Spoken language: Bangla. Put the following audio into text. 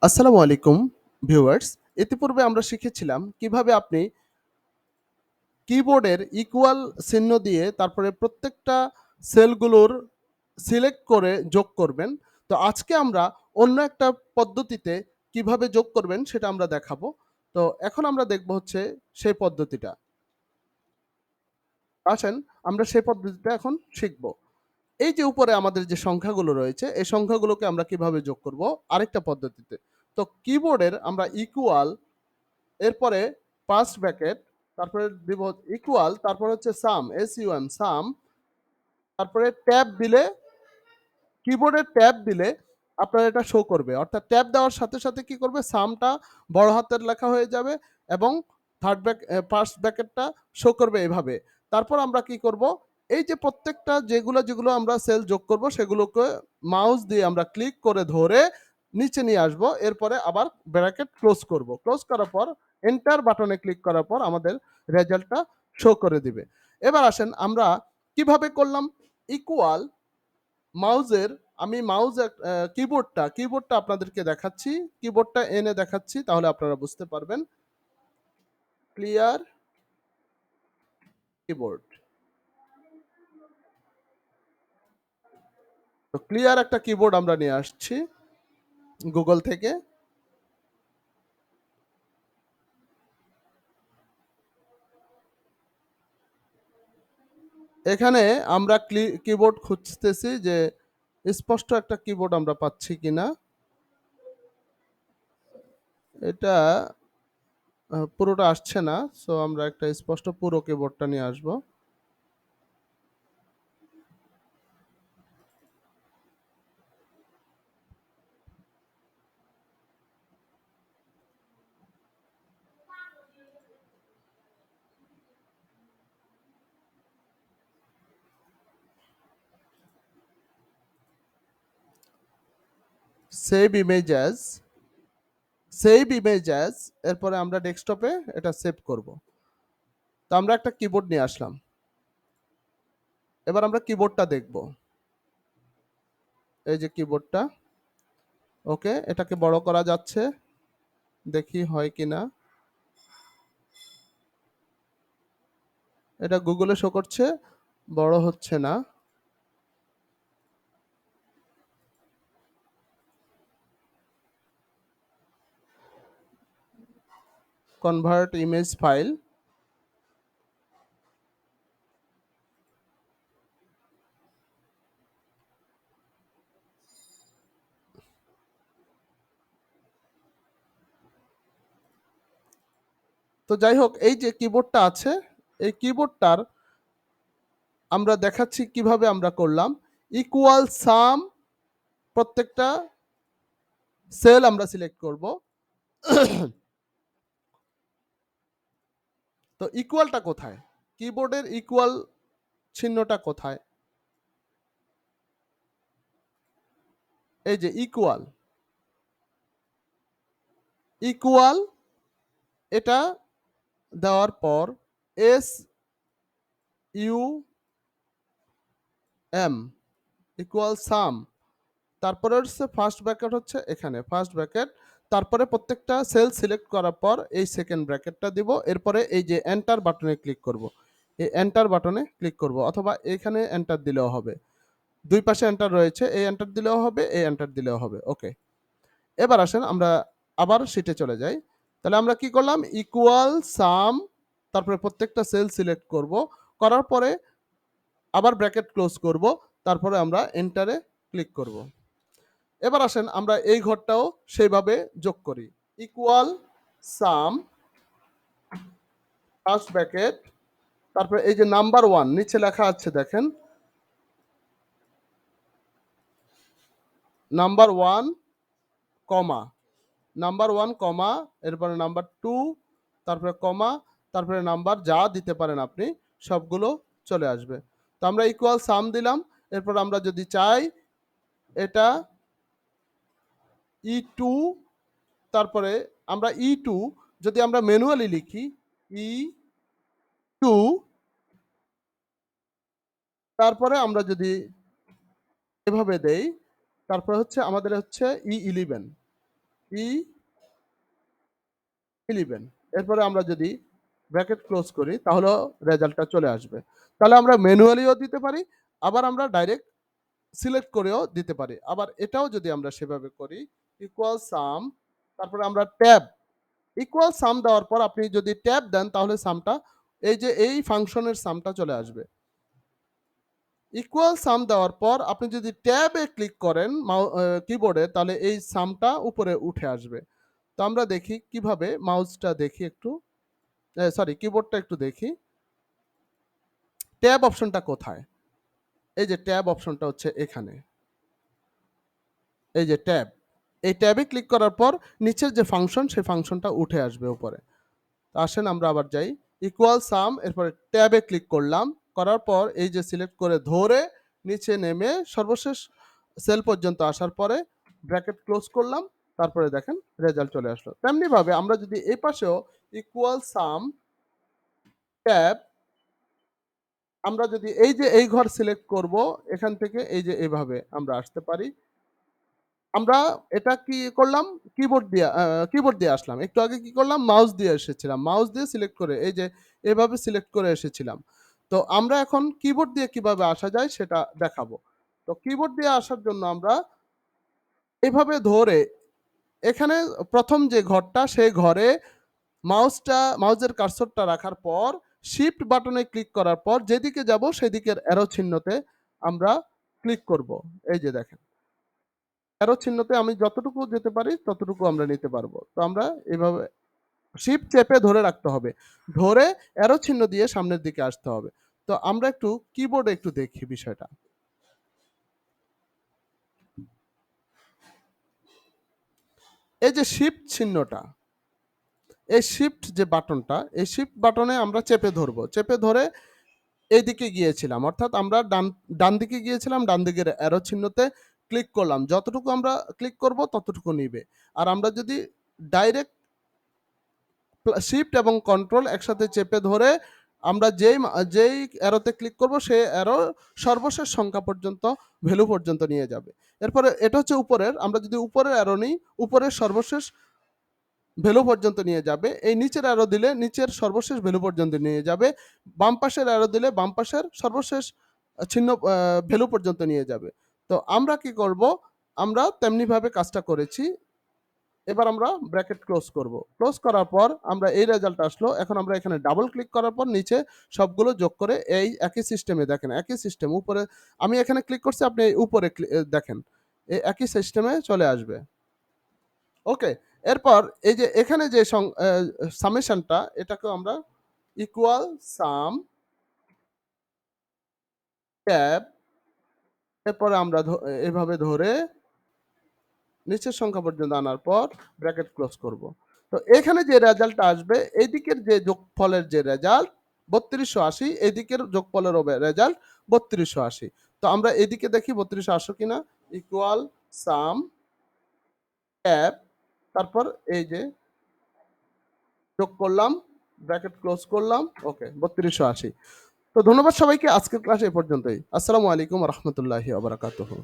আসসালামু আলাইকুম ভিউয়ার্স। ইতিপূর্বে আমরা শিখেছিলাম কিভাবে আপনি কিবোর্ডের ইকুয়াল চিহ্ন দিয়ে তারপরে প্রত্যেকটা সেলগুলোর সিলেক্ট করে যোগ করবেন। তো আজকে আমরা অন্য একটা পদ্ধতিতে কিভাবে যোগ করবেন সেটা আমরা দেখাবো। তো এখন আমরা দেখব হচ্ছে সেই পদ্ধতিটা। আসেন আমরা সেই পদ্ধতিটা এখন শিখব। এই যে উপরে আমাদের যে সংখ্যাগুলো রয়েছে, এই সংখ্যাগুলোকে আমরা কিভাবে যোগ করব আরেকটা পদ্ধতিতে। তো কিবোর্ডের আমরা ইকুয়াল এরপরে ফার্স্ট ব্র্যাকেট, তারপরে দিব ইকুয়াল, তারপরে হচ্ছে সাম, SUM সাম, তারপরে ট্যাব দিলে, কিবোর্ডের ট্যাব দিলে আপনার এটা শো করবে। অর্থাৎ ট্যাব দেওয়ার সাথে, সাথে কি করবে? সামটা বড় হাতের লেখা হয়ে যাবে এবং ফার্স্ট ব্র্যাকেটটা শো করবে এভাবে। তারপর আমরা কি করব? এই যে প্রত্যেকটা যেগুলো আমরা সেল যোগ করব সেগুলোকে মাউস দিয়ে আমরা ক্লিক করে ধরে নিচে নিয়ে আসব। এরপরে আবার ব্র্যাকেট ক্লোজ করব। ক্লোজ করার পর এন্টার বাটনে ক্লিক করার পর আমাদের রেজাল্টটা শো করে দিবে। এবার আসেন আমরা কিভাবে করলাম? ইকুয়াল মাউসের আমি কিবোর্ডটা আপনাদেরকে দেখাচ্ছি। কিবোর্ডটা এনে দেখাচ্ছি তাহলে আপনারা বুঝতে পারবেন। Clear keyboard. তো ক্লিয়ার একটা কিবোর্ড আমরা নিয়ে আসছি গুগল থেকে। এখানে আমরা কিবোর্ড খুঁজতেছি যে স্পষ্ট একটা কিবোর্ড আমরা পাচ্ছি কিনা। এটা পুরোটা আসছে না। সো আমরা একটা স্পষ্ট পুরো কিবোর্ডটা নিয়ে আসবো। সেভ ইমেজ অ্যাজ, এরপরে আমরা ডেস্কটপে এটা সেভ করব। তো আমরা একটা কিবোর্ড নিয়ে আসলাম। এবার আমরা কিবোর্ডটা দেখব। এই যে কিবোর্ডটা, ওকে, এটাকে বড় করা যাচ্ছে, দেখি হয় কিনা। এটা গুগলে শো করছে, বড় হচ্ছে না। Convert image file. তো যাই হোক, এই যে কিবোর্ডটা আছে, এই কিবোর্ডটার আমরা দেখাচ্ছি কিভাবে আমরা করলাম। ইকুয়াল সাম, প্রত্যেকটা সেল আমরা সিলেক্ট করব। তো ইকুয়ালটা কোথায়? কিবোর্ডের ইকুয়াল চিহ্নটা কোথায়? এই যে ইকুয়াল, ইকুয়াল এটা দেওয়ার পর SUM ইকুয়াল সাম, তারপরে হচ্ছে ফার্স্ট ব্র্যাকেট, হচ্ছে এখানে ফার্স্ট ব্র্যাকেট, তারপরে প্রত্যেকটা সেল সিলেক্ট করার পর এই সেকেন্ড ব্র্যাকেটটা দিব। এরপরে এই যে এন্টার বাটনে ক্লিক করব, এই এন্টার বাটনে ক্লিক করব, অথবা এখানে এন্টার দিলেও হবে। দুই পাশে এন্টার রয়েছে, এই এন্টার দিলেও হবে, এই এন্টার দিলেও হবে। ওকে, এবার আসেন আমরা আবার শিটে চলে যাই। তাহলে আমরা কি করলাম? ইকুয়াল সাম, তারপরে প্রত্যেকটা সেল সিলেক্ট করব, করার পরে আবার ব্র্যাকেট ক্লোজ করব, তারপরে আমরা এন্টারে ক্লিক করব। এবার আসেন আমরা এই ঘরটাও সেইভাবে যোগ করি। ইকুয়াল সাম, ফার্স্ট ব্র্যাকেট, তারপরে এই যে নাম্বার 1 নিচে লেখা আছে দেখেন, নাম্বার 1 কমা, নাম্বার 1 কমা, এরপরে নাম্বার 2, তারপরে কমা, তারপরে নাম্বার যা দিতে পারেন আপনি, সবগুলো চলে আসবে। তো আমরা ইকুয়াল সাম দিলাম। এরপর আমরা যদি চাই এটা E2, তারপরে আমরা E2 যদি আমরা ম্যানুয়ালি লিখি E2, তারপরে আমরা যদি এভাবে দেই, তারপরে হচ্ছে আমাদের হচ্ছে E11, 11। এরপরে আমরা যদি ব্র্যাকেট ক্লোজ করি তাহলেও রেজাল্টটা চলে আসবে। তাহলে আমরা ম্যানুয়ালিও দিতে পারি, আবার আমরা ডাইরেক্ট সিলেক্ট করেও দিতে পারি। আবার এটাও যদি আমরা সেভাবে করি, ইকুয়াল সাম, তারপরে আমরা ট্যাব, ইকুয়াল সাম দেওয়ার পর আপনি যদি ট্যাব দেন তাহলে সামটা, এই যে এই ফাংশনের সামটা চলে আসবে। ইকুয়াল সাম দেওয়ার পর আপনি যদি ট্যাবে ক্লিক করেন কিবোর্ডে, তাহলে এই সামটা উপরে উঠে আসবে। তো আমরা দেখি কিভাবে, মাউসটা দেখি একটু, সরি কিবোর্ডটা একটু দেখি। ট্যাব অপশনটা কোথায়? এই যে ট্যাব অপশনটা হচ্ছে এখানে। এই যে ট্যাব, এই ট্যাবে ক্লিক করার পর নিচের যে ফাংশন, সেই ফাংশনটা উঠে আসবে উপরে। তো আসেন আমরা আবার যাই, ইকুয়াল সাম, এরপরে ট্যাবে ক্লিক করলাম, করার পর এই যে সিলেক্ট করে ধরে নিচে নেমে সর্বশেষ সেল পর্যন্ত আসার পরে ব্র্যাকেট ক্লোজ করলাম, তারপরে দেখেন রেজাল্ট চলে আসলো। তেমনি ভাবে আমরা যদি এই পাশেও ইকুয়াল সাম ট্যাব, আমরা যদি এই যে এই ঘর সিলেক্ট করব, এখান থেকে এই যে এভাবে আমরা আসতে পারি। আমরা এটা কি করলাম, কিবোর্ড দিয়ে আসলাম। একটু আগে কি করলাম, মাউস দিয়ে এসেছিলাম। মাউস দিয়ে সিলেক্ট করে এই যে এভাবে সিলেক্ট করে এসেছিলাম। তো আমরা এখন কিবোর্ড দিয়ে কিভাবে আসা যায় সেটা দেখাবো। তো কিবোর্ড দিয়ে আসার জন্য আমরা এভাবে ধরে এখানে ১ম যে ঘরটা, সেই ঘরে মাউসের কার্সরটা রাখার পর শিফট বাটনে ক্লিক করার পর যেদিকে যাব সেদিকের অ্যারো চিহ্নতে আমরা ক্লিক করব। এই যে দেখেন, অ্যারো চিহ্নতে আমি যতটুকু যেতে পারি ততটুকু আমরা নিতে পারবো। তো আমরা এভাবে শিফট চেপে ধরে রাখতে হবে। ধরে অ্যারো চিহ্ন দিয়ে সামনের দিকে আসতে হবে। তো আমরা একটু কিবোর্ডে একটু দেখি বিষয়টা। এই যে শিফট চিহ্নটা, এই শিফট যে বাটনটা, এই শিফট বাটনে আমরা চেপে ধরবো। চেপে ধরে এইদিকে গিয়েছিলাম, অর্থাৎ আমরা ডান দিকে গিয়েছিলাম, ডান দিকের অ্যারো চিহ্নতে ক্লিক করলাম। যতটুকু আমরা ক্লিক করব ততটুকু নিবে। আর আমরা যদি ডাইরেক্ট শিফট এবং কন্ট্রোল একসাথে চেপে ধরে আমরা যেই অ্যারোতে ক্লিক করব সেই অ্যারো সর্বশেষ সংখ্যা পর্যন্ত, ভ্যালু পর্যন্ত নিয়ে যাবে। এরপরে এটা হচ্ছে উপরের, আমরা যদি উপরের অ্যারো নিই, উপরের সর্বশেষ ভ্যালু পর্যন্ত নিয়ে যাবে। এই নিচের অ্যারো দিলে নিচের সর্বশেষ ভ্যালু পর্যন্ত নিয়ে যাবে। বাম পাশের অ্যারো দিলে বাম পাশের সর্বশেষ চিহ্ন ভ্যালু পর্যন্ত নিয়ে যাবে। তো আমরা কি করব, আমরা তেমনিভাবে কাজটা করেছি। এবার আমরা ব্র্যাকেট ক্লোজ করব। ক্লোজ করার পর আমরা এই রেজাল্ট আসলো। এখন আমরা এখানে ডাবল ক্লিক করার পর নিচে সবগুলো যোগ করে এই একই সিস্টেমে দেখেন, একই সিস্টেম উপরে আমি এখানে ক্লিক করছি, আপনি উপরে দেখেন এই একই সিস্টেমে চলে আসবে। ওকে, এরপর এই যে এখানে যে সামেশনটা, এটাকে আমরা ইকুয়াল সাম ট্যাব, এরপরে আমরা এভাবে ধরে নিচের সংখ্যা পর্যন্ত আনার পর ব্র্যাকেট ক্লোজ করব। তো এখানে যে রেজাল্টটা আসবে, এদিকের যে যোগফলের যে রেজাল্ট ৩২৮০, এদিকের যোগফলের রেজাল্ট ৩২৮০। তো আমরা এদিকে দেখি ৩২৮০ কিনা, ইকুয়াল সাম ট্যাব, তারপর এই যে যোগ করলাম, ব্র্যাকেট ক্লোজ করলাম, ওকে ৩২৮০। তো ধন্যবাদ সবাইকে, আজকের ক্লাস এ পর্যন্তই। আসসালামু আলাইকুম ওয়া রাহমাতুল্লাহি ওয়া বারাকাতুহু।